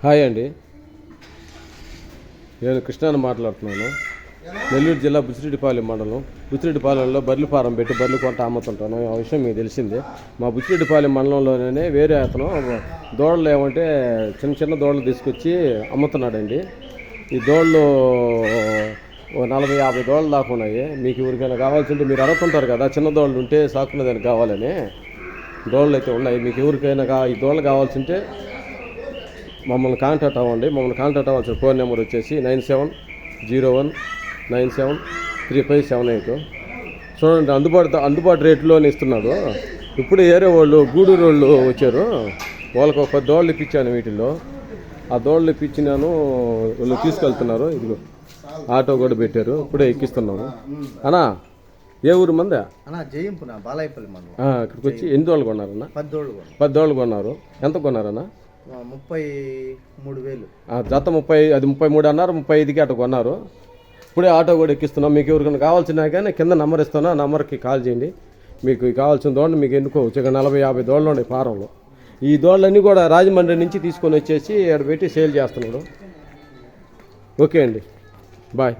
Hi అండి, నేను కృష్ణాని మాట్లాడుతున్నాను. నెల్లూరు జిల్లా బుచ్చిరెడ్డిపాలెం మండలం. బుచ్చిరెడ్డిపాలెంలో బర్రెల ఫారం పెట్టి బర్రెలు కొంట అమ్ముతుంటాను. ఆ విషయం మీకు తెలిసిందే. మా బుచ్చిరెడ్డిపాలెం మండలంలోనే వేరే అతను దూడలు ఏమంటే చిన్న చిన్న దూడలు తీసుకొచ్చి అమ్ముతున్నాడండి. ఈ దూడలు 40-50 దూడలు దాకా ఉన్నాయి. మీకు ఎవరికైనా కావాల్సింటే మీరు అడుగుతుంటారు కదా, చిన్న దూడలు ఉంటే సాకునేదానికి కావాలని. దూడలు అయితే ఉన్నాయి. మీకు ఎవరికైనా ఈ దూడలు కావాల్సింటే మమ్మల్ని కాంటాక్ట్ అవ్వండి. మమ్మల్ని కాంటాక్ట్ అవ్వాల్సిన ఫోన్ నెంబర్ వచ్చేసి 9701973578. చూడండి, అందుబాటు రేట్లోనే ఇస్తున్నాడు. ఇప్పుడు ఏరే వాళ్ళు గూడూరు వాళ్ళు వచ్చారు, వాళ్ళకి ఒక 10 దోళ్ళు ఇప్పించాను. వీటిల్లో ఆ దోళ్ళు ఇప్పించినాను, వాళ్ళు తీసుకెళ్తున్నారు. ఇదిగో ఆటో కూడా పెట్టారు, ఇప్పుడే ఎక్కిస్తున్నాము. అన్నా, ఏ ఊరు మందా? జయింపున బాలాయపల్లి మండలం. ఇక్కడికి వచ్చి ఎన్ని దోళ్ళు కొన్నారన్నా? 10 దోళ్ళు కొన్నారు. ఎంత కొన్నారన్నా? 33,000. జత 30, అది 33 అన్నారు. 35కి అటు కొన్నారు. ఇప్పుడే ఆటో కూడా ఎక్కిస్తున్నాం. మీకు ఎవరికైనా కావాల్సినా కానీ కింద నెంబర్ ఇస్తున్నా, నెంబర్కి కాల్ చేయండి. మీకు కావాల్సిన దోళ్ళు మీకు ఎన్నుకోవచ్చు. ఇక 40-50 దోళ్ళు ఉన్నాయి ఫారంలో. ఈ దోళ్ళన్నీ కూడా రాజమండ్రి నుంచి తీసుకొని వచ్చేసి ఇక్కడ పెట్టి సేల్ చేస్తున్నాడు. ఓకే అండి, బాయ్.